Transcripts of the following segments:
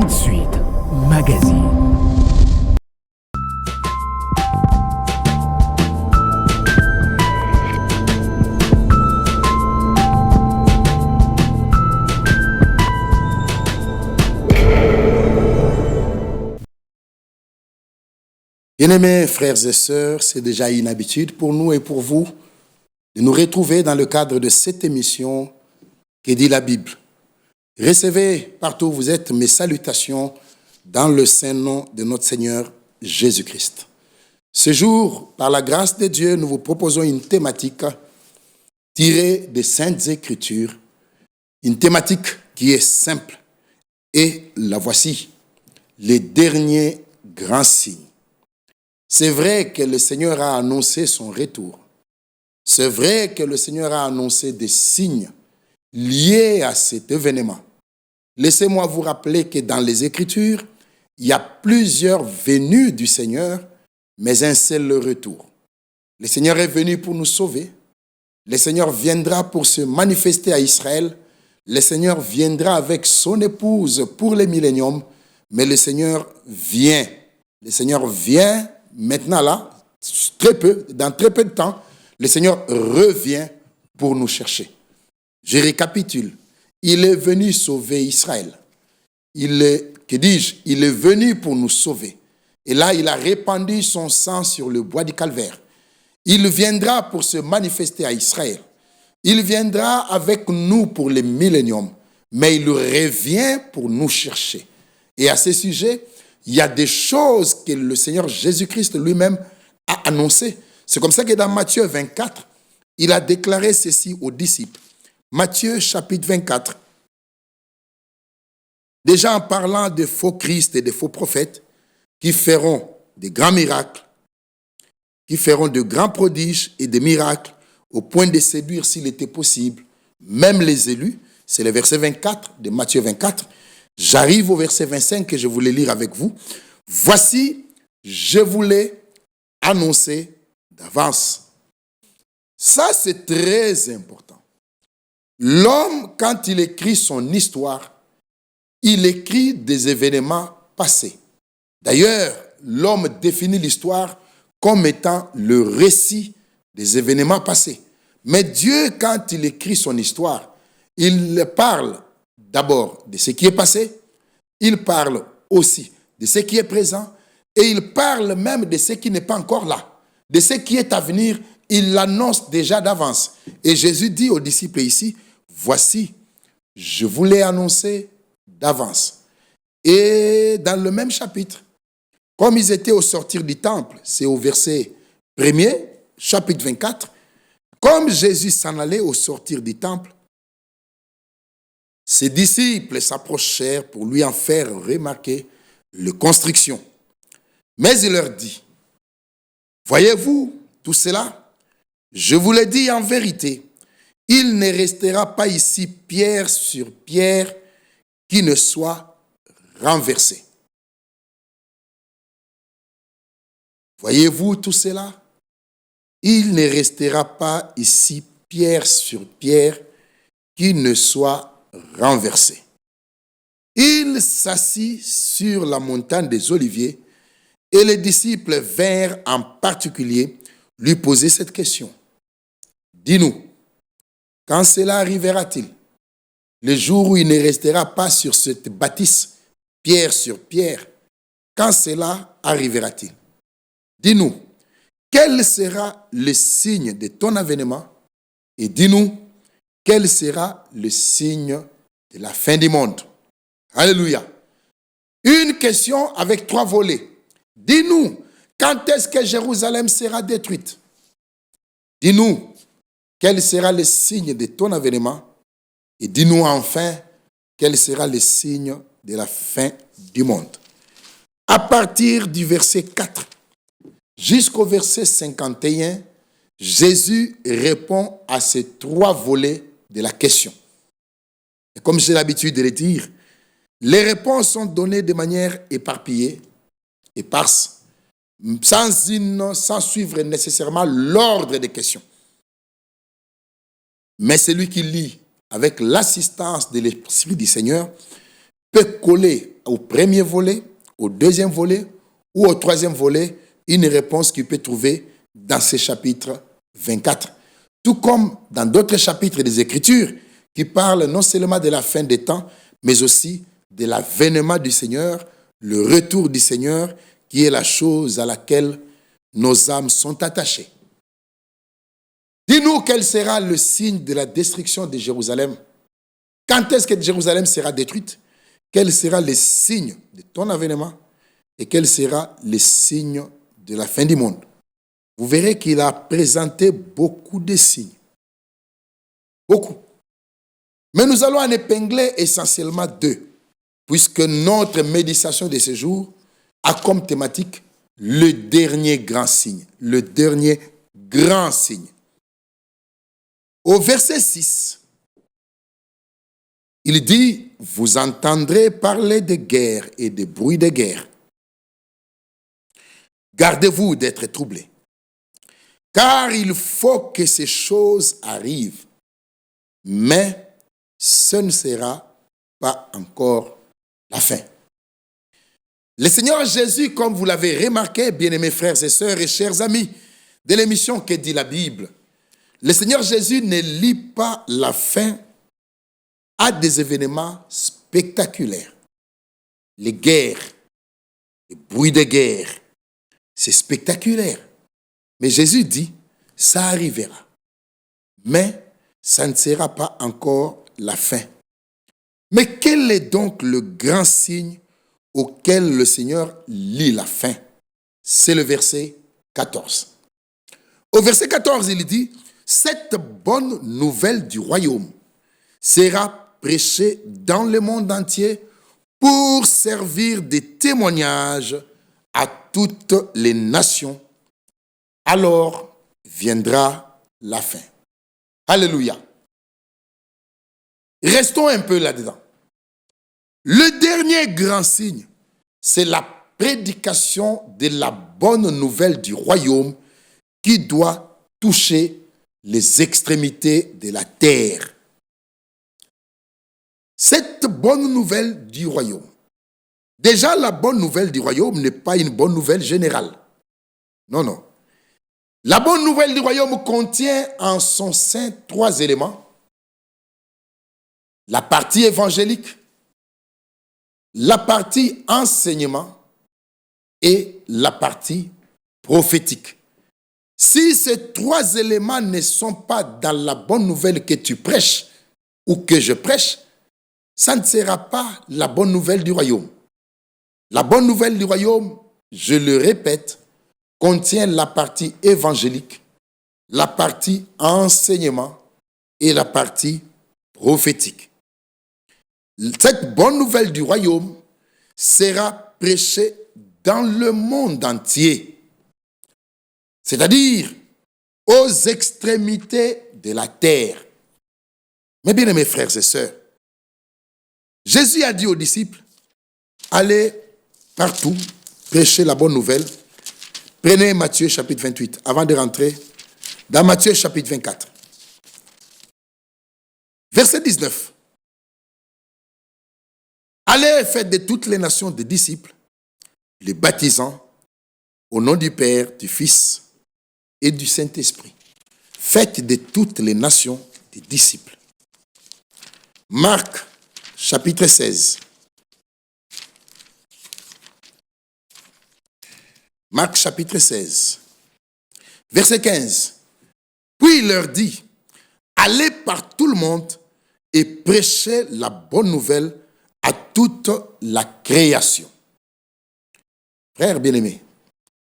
de suite, magazine. Bien-aimés frères et sœurs, c'est déjà une habitude pour nous et pour vous de nous retrouver dans le cadre de cette émission qui dit la Bible. Recevez partout où vous êtes mes salutations dans le saint nom de notre Seigneur Jésus-Christ. Ce jour, par la grâce de Dieu, nous vous proposons une thématique tirée des Saintes Écritures, une thématique qui est simple et la voici, les derniers grands signes. C'est vrai que le Seigneur a annoncé son retour. C'est vrai que le Seigneur a annoncé des signes liés à cet événement. Laissez-moi vous rappeler que dans les Écritures, il y a plusieurs venues du Seigneur, mais un seul retour. Le Seigneur est venu pour nous sauver. Le Seigneur viendra pour se manifester à Israël. Le Seigneur viendra avec son épouse pour les milléniums, mais le Seigneur vient. Le Seigneur vient maintenant là, dans très peu de temps, le Seigneur revient pour nous chercher. Je récapitule. Il est venu sauver Israël. Il est venu pour nous sauver. Et là, il a répandu son sang sur le bois du calvaire. Il viendra pour se manifester à Israël. Il viendra avec nous pour les milléniums. Mais il revient pour nous chercher. Et à ce sujet, il y a des choses que le Seigneur Jésus-Christ lui-même a annoncées. C'est comme ça que dans Matthieu 24, il a déclaré ceci aux disciples. Matthieu chapitre 24. Déjà en parlant de faux Christ et de faux prophètes qui feront des grands miracles, qui feront de grands prodiges et des miracles au point de séduire s'il était possible, même les élus. C'est le verset 24 de Matthieu 24. J'arrive au verset 25 que je voulais lire avec vous. Voici, je vous l'ai annoncé d'avance. Ça, c'est très important. L'homme, quand il écrit son histoire, il écrit des événements passés. D'ailleurs, l'homme définit l'histoire comme étant le récit des événements passés. Mais Dieu, quand il écrit son histoire, il parle d'abord de ce qui est passé, il parle aussi de ce qui est présent et il parle même de ce qui n'est pas encore là. De ce qui est à venir, il l'annonce déjà d'avance. Et Jésus dit aux disciples ici, voici, je vous l'ai annoncé d'avance. Et dans le même chapitre, comme ils étaient au sortir du temple, c'est au verset 1er, chapitre 24, comme Jésus s'en allait au sortir du temple, ses disciples s'approchèrent pour lui en faire remarquer les constrictions. Mais il leur dit, voyez-vous tout cela? Je vous le dis en vérité, il ne restera pas ici pierre sur pierre qui ne soit renversée. Voyez-vous tout cela? Il ne restera pas ici pierre sur pierre qui ne soit renversé. Il s'assit sur la montagne des Oliviers et les disciples vinrent en particulier lui poser cette question. Dis-nous, quand cela arrivera-t-il? Le jour où il ne restera pas sur cette bâtisse, pierre sur pierre, quand cela arrivera-t-il? Dis-nous, quel sera le signe de ton avènement? Et dis-nous, quel sera le signe de la fin du monde? Alléluia. Une question avec 3 volets. Dis-nous, quand est-ce que Jérusalem sera détruite? Dis-nous, quel sera le signe de ton avènement? Et dis-nous enfin, quel sera le signe de la fin du monde? À partir du verset 4 jusqu'au verset 51, Jésus répond à ces 3 volets de la question. Et comme j'ai l'habitude de le dire, les réponses sont données de manière éparpillée, éparse, sans suivre nécessairement l'ordre des questions. Mais celui qui lit avec l'assistance de l'Esprit du Seigneur peut coller au premier volet, au deuxième volet ou au troisième volet une réponse qu'il peut trouver dans ce chapitre 24. Tout comme dans d'autres chapitres des Écritures qui parlent non seulement de la fin des temps, mais aussi de l'avènement du Seigneur, le retour du Seigneur, qui est la chose à laquelle nos âmes sont attachées. Dis-nous quel sera le signe de la destruction de Jérusalem. Quand est-ce que Jérusalem sera détruite? Quel sera le signe de ton avènement? Et quel sera le signe de la fin du monde? Vous verrez qu'il a présenté beaucoup de signes. Beaucoup. Mais nous allons en épingler essentiellement deux, puisque notre méditation de ce jour a comme thématique le dernier grand signe. Le dernier grand signe. Au verset 6, il dit, « Vous entendrez parler de guerre et de bruit de guerre. Gardez-vous d'être troublés, car il faut que ces choses arrivent, mais ce ne sera pas encore la fin. » Le Seigneur Jésus, comme vous l'avez remarqué, bien-aimés frères et sœurs et chers amis de l'émission Que dit la Bible, le Seigneur Jésus ne lie pas la fin à des événements spectaculaires. Les guerres, les bruits de guerre, c'est spectaculaire. Mais Jésus dit, ça arrivera. Mais ça ne sera pas encore la fin. Mais quel est donc le grand signe auquel le Seigneur lie la fin? C'est le verset 14. Au verset 14, il dit, « Cette bonne nouvelle du royaume sera prêchée dans le monde entier pour servir de témoignage à toutes les nations. Alors viendra la fin. » Alléluia. Restons un peu là-dedans. Le dernier grand signe, c'est la prédication de la bonne nouvelle du royaume qui doit toucher les extrémités de la terre. Cette bonne nouvelle du royaume. Déjà, la bonne nouvelle du royaume n'est pas une bonne nouvelle générale. Non, non. La bonne nouvelle du royaume contient en son sein 3 éléments. La partie évangélique, la partie enseignement et la partie prophétique. Si ces 3 éléments ne sont pas dans la bonne nouvelle que tu prêches ou que je prêche, ça ne sera pas la bonne nouvelle du royaume. La bonne nouvelle du royaume, je le répète, contient la partie évangélique, la partie enseignement et la partie prophétique. Cette bonne nouvelle du royaume sera prêchée dans le monde entier, c'est-à-dire aux extrémités de la terre. Mes bien-aimés frères et sœurs, Jésus a dit aux disciples, allez partout, prêchez la bonne nouvelle. Prenez Matthieu chapitre 28, avant de rentrer dans Matthieu chapitre 24. Verset 19. Allez, faites de toutes les nations des disciples, les baptisant au nom du Père, du Fils et du Saint-Esprit. Faites de toutes les nations des disciples. Marc chapitre 16. Marc chapitre 16, verset 15. Puis il leur dit, allez par tout le monde et prêchez la bonne nouvelle à toute la création. Frères bien-aimés,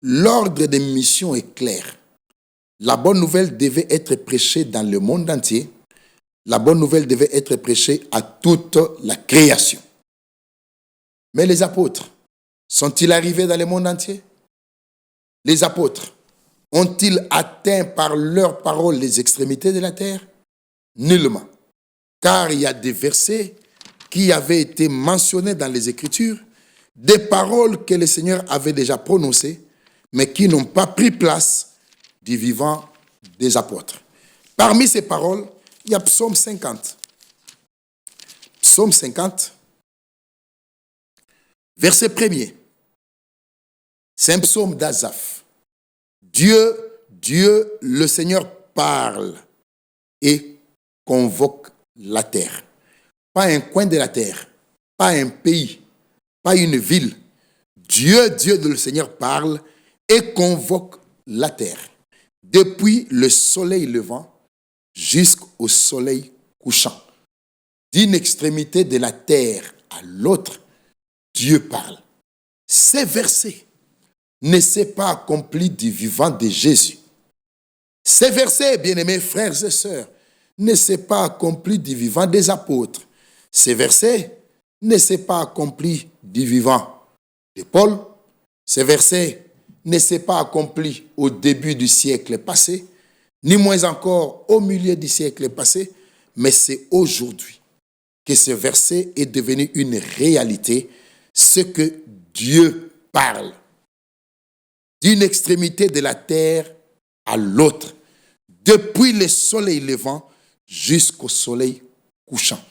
l'ordre des missions est clair. La bonne nouvelle devait être prêchée dans le monde entier. La bonne nouvelle devait être prêchée à toute la création. Mais les apôtres, sont-ils arrivés dans le monde entier? Les apôtres ont-ils atteint par leurs paroles les extrémités de la terre? Nullement. Car il y a des versets qui avaient été mentionnés dans les Écritures, des paroles que le Seigneur avait déjà prononcées, mais qui n'ont pas pris place du vivant des apôtres. Parmi ces paroles, il y a Psaume 50. Psaume 50, Verset 1er. C'est un psaume d'Asaph. Dieu, le Seigneur parle et convoque la terre. Pas un coin de la terre, pas un pays, pas une ville. Dieu, le Seigneur parle et convoque la terre. Depuis le soleil levant jusqu'au soleil couchant. D'une extrémité de la terre à l'autre, Dieu parle. Ces versets ne s'est pas accompli du vivant de Jésus. Ces versets, bien-aimés frères et sœurs, ne s'est pas accompli du vivant des apôtres. Ces versets ne s'est pas accompli du vivant de Paul. Ces versets ne s'est pas accompli au début du siècle passé, ni moins encore au milieu du siècle passé, mais c'est aujourd'hui que ce verset est devenu une réalité, ce que Dieu parle. D'une extrémité de la terre à l'autre, depuis le soleil levant jusqu'au soleil couchant.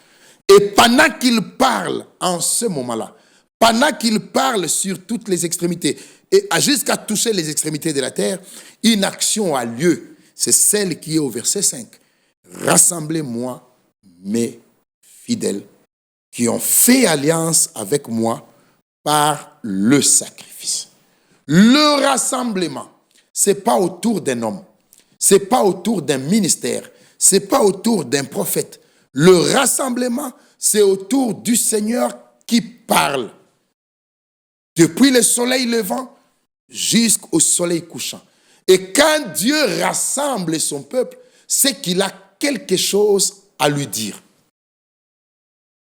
Et pendant qu'il parle en ce moment-là, pendant qu'il parle sur toutes les extrémités, et jusqu'à toucher les extrémités de la terre, une action a lieu. C'est celle qui est au verset 5. Rassemblez-moi, mes fidèles, qui ont fait alliance avec moi par le sacrifice. Le rassemblement, ce n'est pas autour d'un homme, ce n'est pas autour d'un ministère, ce n'est pas autour d'un prophète. Le rassemblement, c'est autour du Seigneur qui parle. Depuis le soleil levant jusqu'au soleil couchant. Et quand Dieu rassemble son peuple, c'est qu'il a quelque chose à lui dire.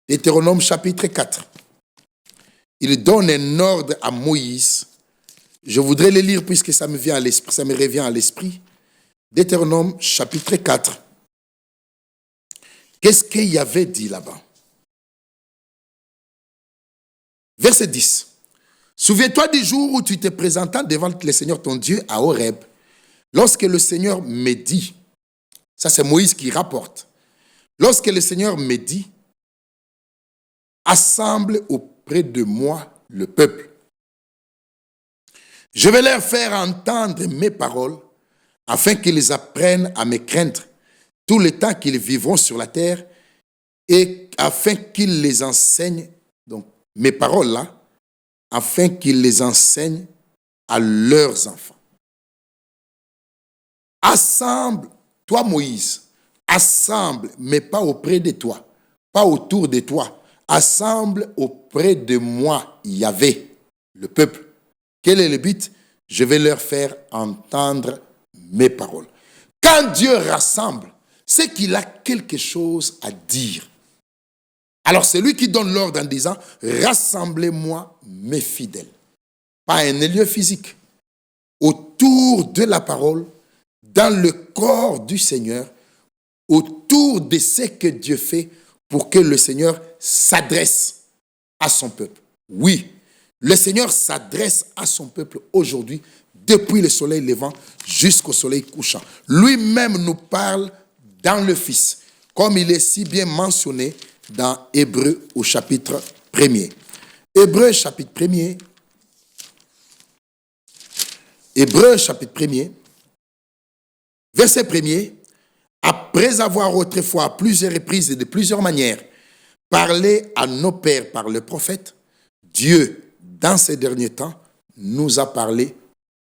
Deutéronome chapitre 4. Il donne un ordre à Moïse. Je voudrais le lire puisque ça me revient à l'esprit. Deutéronome chapitre 4. Qu'est-ce qu'il y avait dit là-bas? Verset 10. Souviens-toi du jour où tu te présentas devant le Seigneur ton Dieu à Horeb, lorsque le Seigneur me dit, ça c'est Moïse qui rapporte, lorsque le Seigneur me dit, assemble auprès de moi le peuple. Je vais leur faire entendre mes paroles, afin qu'ils apprennent à me craindre tout le temps qu'ils vivront sur la terre, et afin qu'ils les enseignent, donc mes paroles là, afin qu'ils les enseignent à leurs enfants. Assemble, toi Moïse, assemble, mais pas auprès de toi, pas autour de toi. Assemble auprès de moi, Yahvé, le peuple. Quel est le but? Je vais leur faire entendre mes paroles. Quand Dieu rassemble, c'est qu'il a quelque chose à dire. Alors c'est lui qui donne l'ordre en disant, rassemblez-moi mes fidèles. Pas un lieu physique. Autour de la parole, dans le corps du Seigneur, autour de ce que Dieu fait pour que le Seigneur s'adresse à son peuple. Oui, le Seigneur s'adresse à son peuple aujourd'hui, depuis le soleil levant jusqu'au soleil couchant. Lui-même nous parle dans le Fils, comme il est si bien mentionné dans Hébreux au chapitre 1er. Hébreux chapitre 1er. Hébreux chapitre 1er. Verset 1er. Après avoir autrefois à plusieurs reprises et de plusieurs manières parlé à nos pères par le prophète, Dieu, dans ces derniers temps, nous a parlé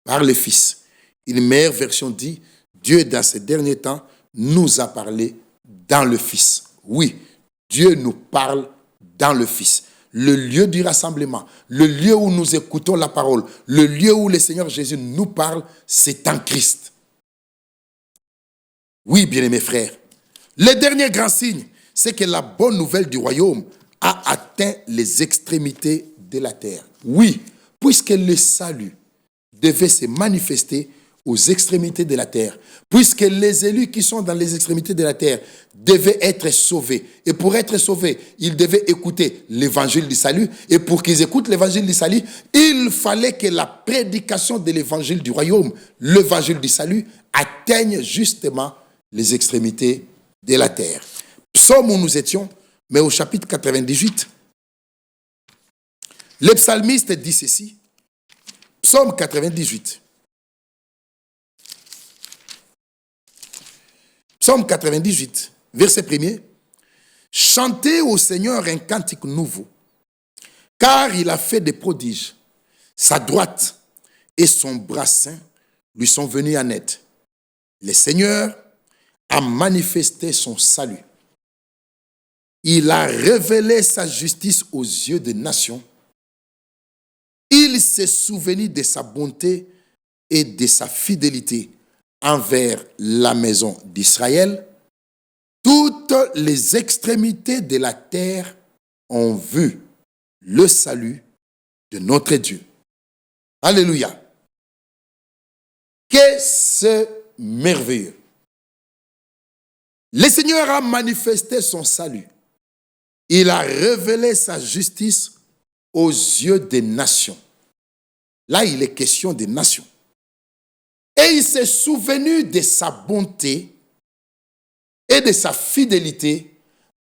par le Fils. Une meilleure version dit, Dieu, dans ces derniers temps, nous a parlé dans le Fils. Oui, Dieu nous parle dans le Fils. Le lieu du rassemblement, le lieu où nous écoutons la parole, le lieu où le Seigneur Jésus nous parle, c'est en Christ. Oui, bien-aimés frères, le dernier grand signe, c'est que la bonne nouvelle du royaume a atteint les extrémités de la terre. Oui, puisque le salut devait se manifester aux extrémités de la terre, puisque les élus qui sont dans les extrémités de la terre devaient être sauvés. Et pour être sauvés, ils devaient écouter l'évangile du salut. Et pour qu'ils écoutent l'évangile du salut, il fallait que la prédication de l'évangile du royaume, l'évangile du salut, atteigne justement les extrémités de la terre. Psaume où nous étions, mais au chapitre 98, Le psalmiste dit ceci. Psaume 98. Psaume 98, verset 1er. Chantez au Seigneur un cantique nouveau, car il a fait des prodiges. Sa droite et son bras saint lui sont venus en aide. Le Seigneur a manifesté son salut. Il a révélé sa justice aux yeux des nations. Il s'est souvenu de sa bonté et de sa fidélité envers la maison d'Israël. Toutes les extrémités de la terre ont vu le salut de notre Dieu. Alléluia. Qu'est-ce merveilleux. Le Seigneur a manifesté son salut. Il a révélé sa justice aux yeux des nations. Là, il est question des nations. Et il s'est souvenu de sa bonté et de sa fidélité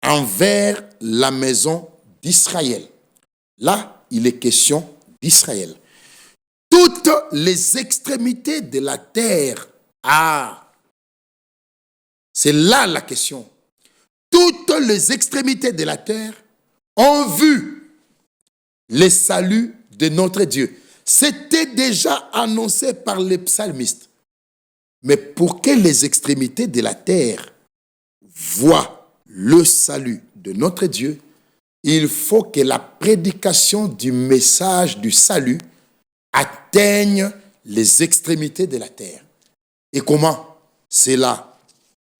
envers la maison d'Israël. Là, il est question d'Israël. Toutes les extrémités de la terre. Ah, c'est là la question. Toutes les extrémités de la terre ont vu le salut de notre Dieu. C'était déjà annoncé par les psalmistes. Mais pour que les extrémités de la terre voient le salut de notre Dieu, il faut que la prédication du message du salut atteigne les extrémités de la terre. Et comment cela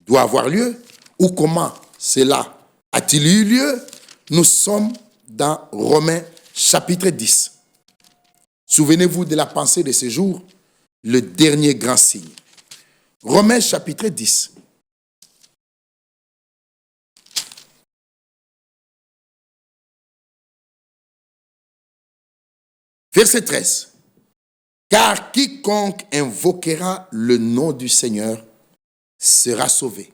doit avoir lieu? Ou comment cela a-t-il eu lieu? Nous sommes dans Romains chapitre 10. Souvenez-vous de la pensée de ce jour, le dernier grand signe. Romains chapitre 10. Verset 13. Car quiconque invoquera le nom du Seigneur sera sauvé.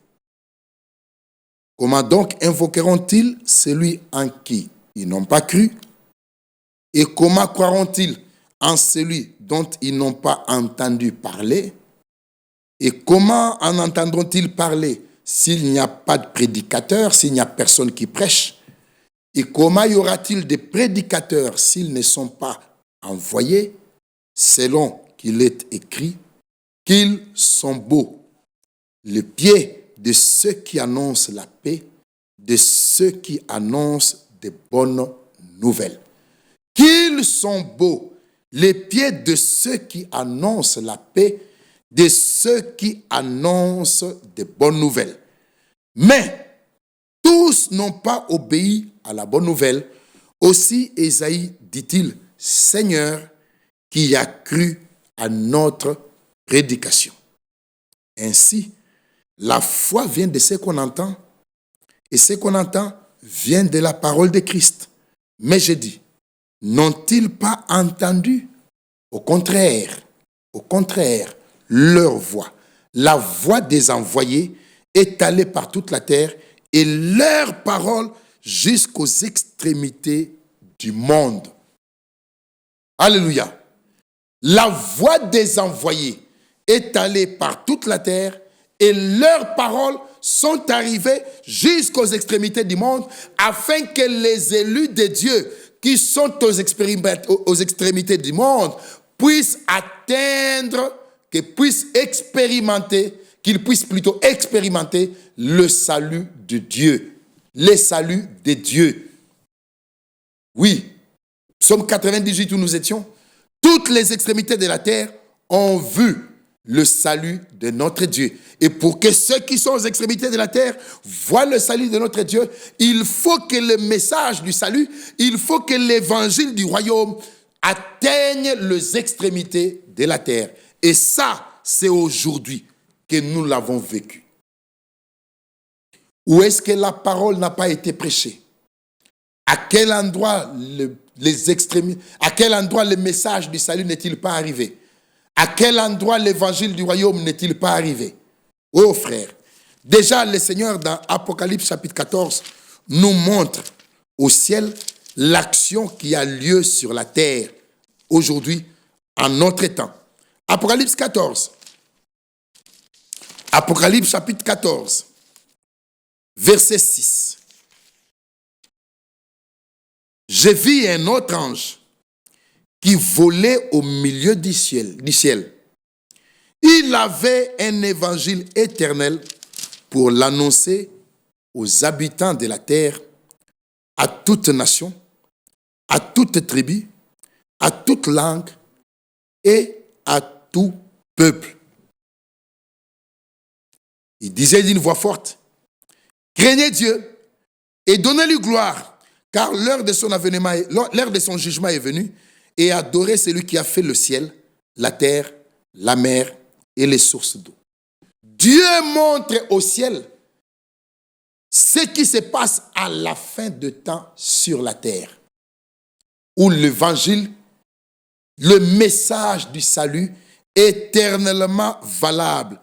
Comment donc invoqueront-ils celui en qui ils n'ont pas cru? Et comment croiront-ils en celui dont ils n'ont pas entendu parler? Et comment en entendront-ils parler s'il n'y a pas de prédicateur, s'il n'y a personne qui prêche? Et comment y aura-t-il des prédicateurs s'ils ne sont pas envoyés, selon qu'il est écrit, qu'ils sont beaux, les pieds de ceux qui annoncent la paix, de ceux qui annoncent de bonnes nouvelles. Qu'ils sont beaux, les pieds de ceux qui annoncent la paix, de ceux qui annoncent de bonnes nouvelles. Mais tous n'ont pas obéi à la bonne nouvelle. Aussi Ésaïe dit-il, Seigneur, qui a cru à notre prédication. Ainsi, la foi vient de ce qu'on entend, et ce qu'on entend vient de la parole de Christ. Mais je dis, n'ont-ils pas entendu? Au contraire, leur voix, la voix des envoyés est allée par toute la terre et leur parole jusqu'aux extrémités du monde. Alléluia. La voix des envoyés est allée par toute la terre et leurs paroles sont arrivées jusqu'aux extrémités du monde afin que les élus de Dieu qui sont aux extrémités du monde puissent atteindre, qu'ils puissent plutôt expérimenter le salut de Dieu. Le salut de Dieu. Oui, Psaume 98 où nous étions, toutes les extrémités de la terre ont vu le salut de notre Dieu. Et pour que ceux qui sont aux extrémités de la terre voient le salut de notre Dieu, il faut que le message du salut, il faut que l'évangile du royaume atteigne les extrémités de la terre. Et ça, c'est aujourd'hui que nous l'avons vécu. Où est-ce que la parole n'a pas été prêchée? À quel endroit à quel endroit le message du salut n'est-il pas arrivé? À quel endroit l'évangile du royaume n'est-il pas arrivé? Oh frère, déjà le Seigneur dans Apocalypse chapitre 14 nous montre au ciel l'action qui a lieu sur la terre aujourd'hui, en notre temps. Apocalypse 14. Apocalypse chapitre 14, verset 6. J'ai vu un autre ange qui volait au milieu du ciel. Il avait un évangile éternel pour l'annoncer aux habitants de la terre, à toute nation, à toute tribu, à toute langue et à tout peuple. Il disait d'une voix forte, craignez Dieu et donnez-lui gloire, car l'heure de son jugement est venue, et adorez celui qui a fait le ciel, la terre, la mer et les sources d'eau. Dieu montre au ciel ce qui se passe à la fin de temps sur la terre, où l'évangile, le message du salut éternellement valable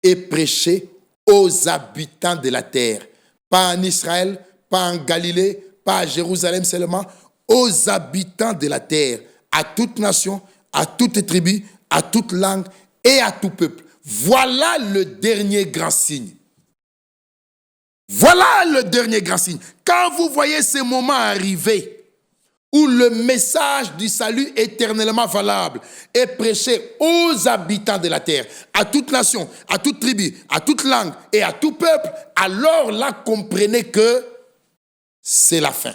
est prêché aux habitants de la terre. Pas en Israël, pas en Galilée, pas à Jérusalem seulement, aux habitants de la terre, à toute nation, à toute tribu, à toute langue et à tout peuple. Voilà le dernier grand signe. Voilà le dernier grand signe. Quand vous voyez ce moment arriver, où le message du salut éternellement valable est prêché aux habitants de la terre, à toute nation, à toute tribu, à toute langue et à tout peuple, alors là, comprenez que c'est la fin.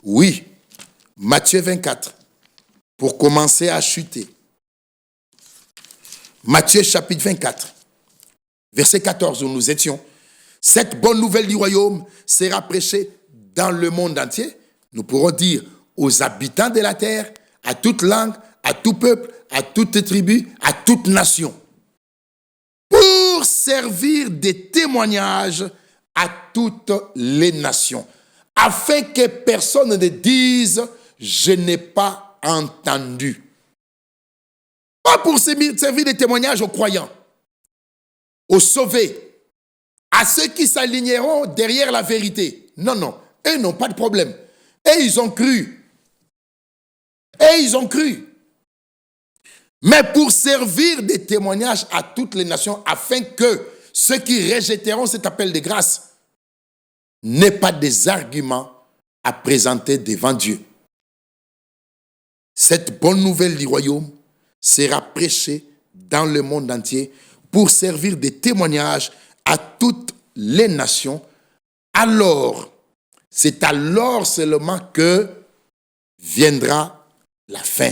Oui, Matthieu 24, pour commencer à chuter. Matthieu chapitre 24, verset 14 où nous étions. Cette bonne nouvelle du royaume sera prêchée dans le monde entier. Nous pourrons dire aux habitants de la terre, à toute langue, à tout peuple, à toute tribu, à toute nation, pour servir de témoignage à toutes les nations, afin que personne ne dise « je n'ai pas entendu ». Pas pour servir de témoignage aux croyants, aux sauvés, à ceux qui s'aligneront derrière la vérité. Non, non, eux n'ont pas de problème. Et ils ont cru. Et ils ont cru. Mais pour servir de témoignage à toutes les nations, afin que ceux qui rejetteront cet appel de grâce n'aient pas des arguments à présenter devant Dieu. Cette bonne nouvelle du royaume sera prêchée dans le monde entier pour servir de témoignage à toutes les nations. Alors, c'est alors seulement que viendra la fin.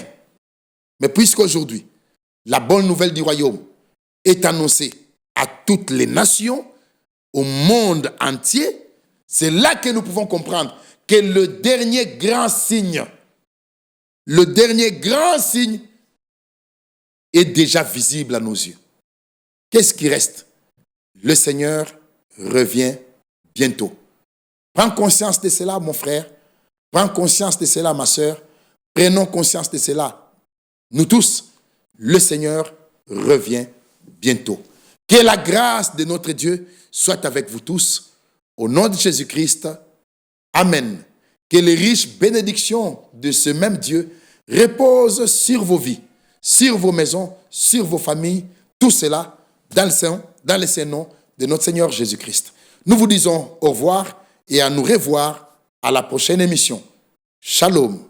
Mais puisqu'aujourd'hui, la bonne nouvelle du royaume est annoncée à toutes les nations, au monde entier, c'est là que nous pouvons comprendre que le dernier grand signe est déjà visible à nos yeux. Qu'est-ce qui reste? Le Seigneur revient bientôt. Prends conscience de cela, mon frère. Prends conscience de cela, ma sœur. Prenons conscience de cela. Nous tous, le Seigneur revient bientôt. Que la grâce de notre Dieu soit avec vous tous. Au nom de Jésus-Christ. Amen. Que les riches bénédictions de ce même Dieu reposent sur vos vies, sur vos maisons, sur vos familles. Tout cela dans le saint nom de notre Seigneur Jésus-Christ. Nous vous disons au revoir et à nous revoir à la prochaine émission. Shalom.